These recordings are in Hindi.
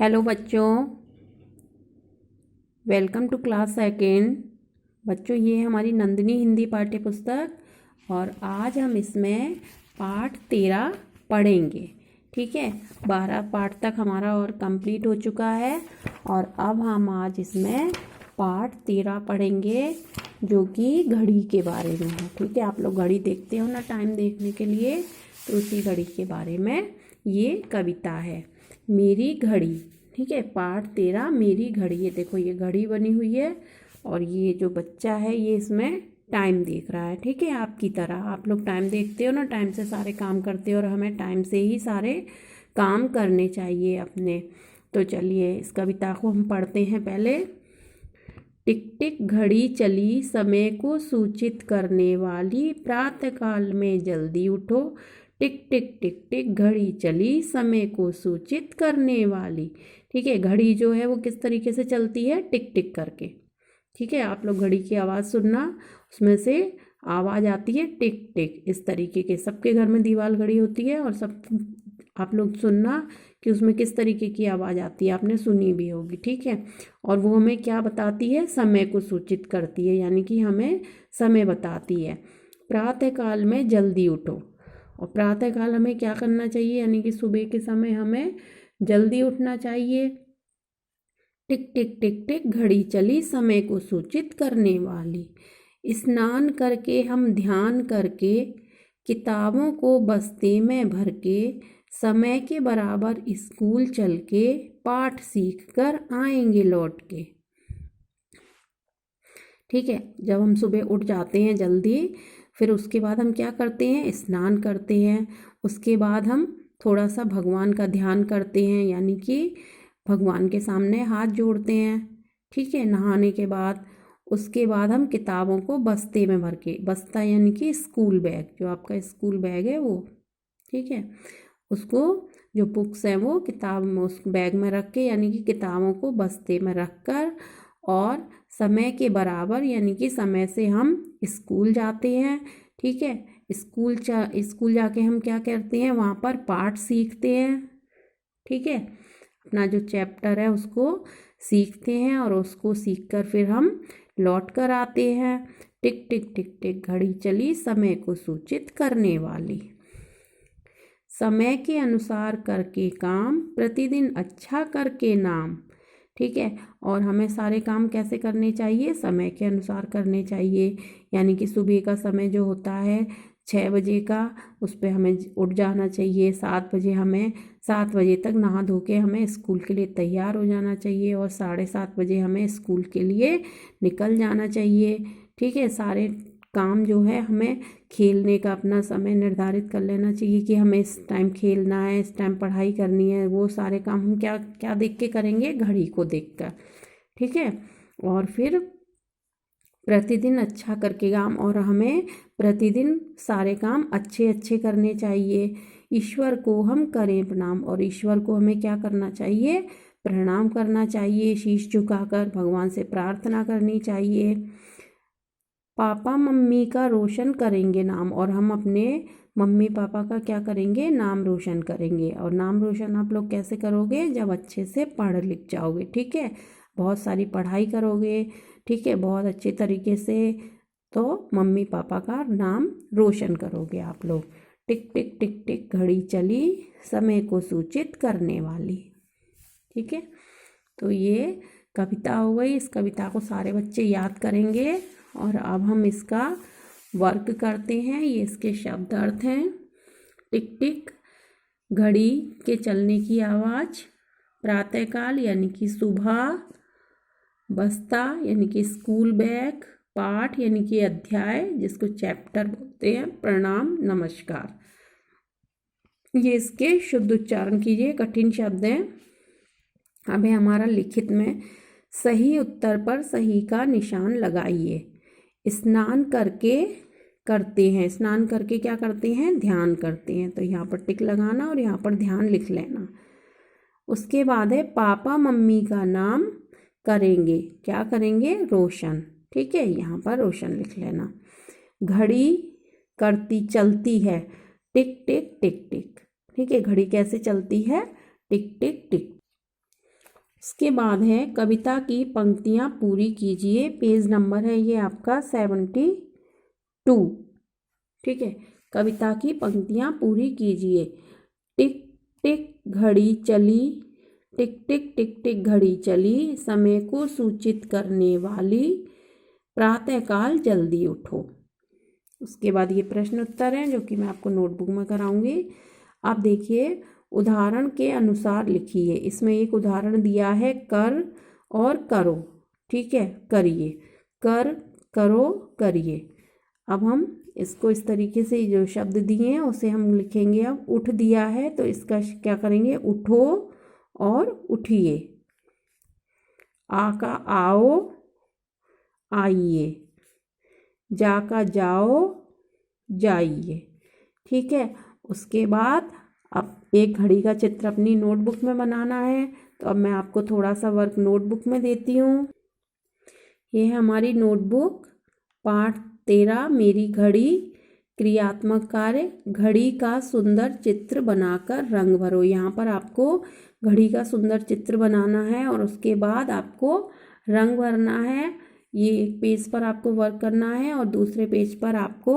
हेलो बच्चों, वेलकम टू क्लास सेकेंड। बच्चों, ये है हमारी नंदिनी हिंदी पाठ्य पुस्तक और आज हम इसमें पाठ 13 पढ़ेंगे। ठीक है, 12 पाठ तक हमारा और कंप्लीट हो चुका है और अब हम आज इसमें पाठ 13 पढ़ेंगे जो कि घड़ी के बारे में है। ठीक है, आप लोग घड़ी देखते हो ना टाइम देखने के लिए, तो उसी घड़ी के बारे में ये कविता है। मेरी घड़ी। ठीक है, पाठ 13 मेरी घड़ी। ये देखो, ये घड़ी बनी हुई है और ये जो बच्चा है ये इसमें टाइम देख रहा है। ठीक है, आपकी तरह आप लोग टाइम देखते हो ना, टाइम से सारे काम करते हो और हमें टाइम से ही सारे काम करने चाहिए अपने। तो चलिए इस कविता को हम पढ़ते हैं पहले। टिक टिक घड़ी चली, समय को सूचित करने वाली, प्रातःकाल में जल्दी उठो। टिक टिक टिक टिक घड़ी चली, समय को सूचित करने वाली। ठीक है, घड़ी जो है वो किस तरीके से चलती है, टिक टिक करके। ठीक है, आप लोग घड़ी की आवाज़ सुनना, उसमें से आवाज़ आती है टिक टिक इस तरीके के। सबके घर में दीवार घड़ी होती है और सब आप लोग सुनना कि उसमें किस तरीके की आवाज़ आती है, आपने सुनी भी होगी। ठीक है, और वो हमें क्या बताती है, समय को सूचित करती है, यानी कि हमें समय बताती है। प्रातःकाल में जल्दी उठो, और प्रातःकाल हमें क्या करना चाहिए, यानी कि सुबह के समय हमें जल्दी उठना चाहिए। टिक टिक टिक टिक घड़ी चली, समय को सूचित करने वाली। स्नान करके हम ध्यान करके, किताबों को बस्ते में भर के, समय के बराबर स्कूल चल के, पाठ सीख कर आएंगे लौट के। ठीक है, जब हम सुबह उठ जाते हैं जल्दी, फिर उसके बाद हम क्या करते हैं, स्नान करते हैं। उसके बाद हम थोड़ा सा भगवान का ध्यान करते हैं, यानी कि भगवान के सामने हाथ जोड़ते हैं। ठीक है, नहाने के बाद उसके बाद हम किताबों को बस्ते में भर के, बस्ता यानी कि स्कूल बैग, जो आपका स्कूल बैग है वो। ठीक है, उसको जो बुक्स हैं वो किताब में उस बैग में रख के, यानी कि किताबों को बस्ते में रख कर, और समय के बराबर यानी कि समय से हम स्कूल जाते हैं। ठीक है, स्कूल जाके हम क्या करते हैं, वहाँ पर पाठ सीखते हैं। ठीक है, अपना जो चैप्टर है उसको सीखते हैं और उसको सीख कर फिर हम लौट कर आते हैं। टिक टिक टिक टिक घड़ी चली, समय को सूचित करने वाली। समय के अनुसार करके काम, प्रतिदिन अच्छा करके नाम। ठीक है, और हमें सारे काम कैसे करने चाहिए, समय के अनुसार करने चाहिए। यानी कि सुबह का समय जो होता है 6 बजे का, उस पर हमें उठ जाना चाहिए। 7 बजे हमें 7 बजे तक नहा धो के हमें स्कूल के लिए तैयार हो जाना चाहिए और 7:30 बजे हमें स्कूल के लिए निकल जाना चाहिए। ठीक है, सारे काम जो है हमें खेलने का अपना समय निर्धारित कर लेना चाहिए कि हमें इस टाइम खेलना है, इस टाइम पढ़ाई करनी है। वो सारे काम हम क्या क्या देख के करेंगे, घड़ी को देख कर। ठीक है, और फिर प्रतिदिन अच्छा करके काम, और हमें प्रतिदिन सारे काम अच्छे अच्छे करने चाहिए। ईश्वर को हम करें प्रणाम, और ईश्वर को हमें क्या करना चाहिए, प्रणाम करना चाहिए। शीश झुकाकर भगवान से प्रार्थना करनी चाहिए। पापा मम्मी का रोशन करेंगे नाम, और हम अपने मम्मी पापा का क्या करेंगे, नाम रोशन करेंगे। और नाम रोशन आप लोग कैसे करोगे, जब अच्छे से पढ़ लिख जाओगे। ठीक है, बहुत सारी पढ़ाई करोगे। ठीक है, बहुत अच्छे तरीके से, तो मम्मी पापा का नाम रोशन करोगे आप लोग। टिक टिक टिक टिक घड़ी चली, समय को सूचित करने वाली। ठीक है, तो ये कविता हो गई। इस कविता को सारे बच्चे याद करेंगे और अब हम इसका वर्क करते हैं। ये इसके शब्द अर्थ हैं। टिक टिक घड़ी के चलने की आवाज़, प्रातःकाल यानी कि सुबह, बस्ता यानी कि स्कूल बैग, पाठ यानी कि अध्याय जिसको चैप्टर बोलते हैं, प्रणाम नमस्कार। ये इसके शुद्ध उच्चारण कीजिए, कठिन शब्द हैं। अब है हमारा लिखित में, सही उत्तर पर सही का निशान लगाइए। स्नान करके करते हैं, स्नान करके क्या करते हैं, ध्यान करते हैं। तो यहाँ पर टिक लगाना और यहाँ पर ध्यान लिख लेना। उसके बाद है पापा मम्मी का नाम करेंगे, क्या करेंगे, रोशन। ठीक है, यहाँ पर रोशन लिख लेना। घड़ी करती चलती है, टिक टिक टिक टिक। ठीक है, घड़ी कैसे चलती है, टिक टिक टिक। इसके बाद है कविता की पंक्तियाँ पूरी कीजिए। पेज नंबर है ये आपका 72। ठीक है, कविता की पंक्तियाँ पूरी कीजिए। टिक टिक घड़ी चली, टिक टिक टिक टिक घड़ी चली, समय को सूचित करने वाली, प्रातःकाल जल्दी उठो। उसके बाद ये प्रश्न उत्तर हैं जो कि मैं आपको नोटबुक में कराऊंगी। आप देखिए, उदाहरण के अनुसार लिखिए। इसमें एक उदाहरण दिया है कर और करो। ठीक है, करिए, कर, करो, करिए। अब हम इसको इस तरीके से जो शब्द दिए हैं उसे हम लिखेंगे। अब उठ दिया है तो इसका क्या करेंगे, उठो और उठिए। आ का आओ, आइए। जा का जाओ, जाइए। ठीक है, उसके बाद अब एक घड़ी का चित्र अपनी नोटबुक में बनाना है। तो अब मैं आपको थोड़ा सा वर्क नोटबुक में देती हूँ। ये है हमारी नोटबुक, पाठ 13 मेरी घड़ी। क्रियात्मक कार्य, घड़ी का सुंदर चित्र बनाकर रंग भरो। यहाँ पर आपको घड़ी का सुंदर चित्र बनाना है और उसके बाद आपको रंग भरना है। ये एक पेज पर आपको वर्क करना है और दूसरे पेज पर आपको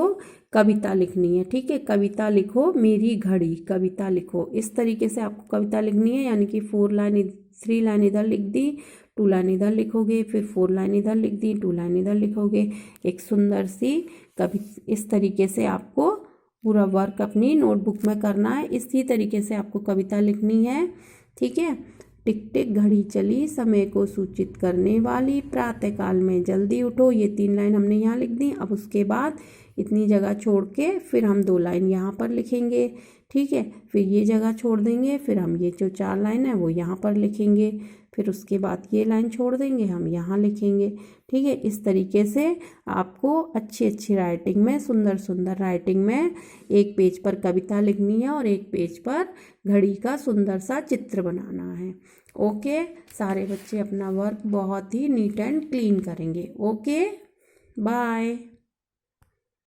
कविता लिखनी है। ठीक है, कविता लिखो मेरी घड़ी, कविता लिखो। इस तरीके से आपको कविता लिखनी है, यानी कि 3 लाइन इधर लिख दी, 2 लाइन इधर लिखोगे, फिर 4 लाइन इधर लिख दी, 2 लाइन इधर लिखोगे। एक सुंदर सी कवि इस तरीके से आपको पूरा वर्क अपनी नोटबुक में करना है। इसी तरीके से आपको कविता लिखनी है। ठीक है, टिक टिक घड़ी चली, समय को सूचित करने वाली, प्रातःकाल में जल्दी उठो। ये 3 लाइन हमने यहाँ लिख दी। अब उसके बाद इतनी जगह छोड़ के फिर हम 2 लाइन यहाँ पर लिखेंगे। ठीक है, फिर ये जगह छोड़ देंगे, फिर हम ये जो 4 लाइन है वो यहाँ पर लिखेंगे, फिर उसके बाद ये लाइन छोड़ देंगे, हम यहाँ लिखेंगे। ठीक है, इस तरीके से आपको अच्छी अच्छी राइटिंग में, सुंदर सुंदर राइटिंग में एक पेज पर कविता लिखनी है और एक पेज पर घड़ी का सुंदर सा चित्र बनाना है। ओके, सारे बच्चे अपना वर्क बहुत ही नीट एंड क्लीन करेंगे। Okay, bye.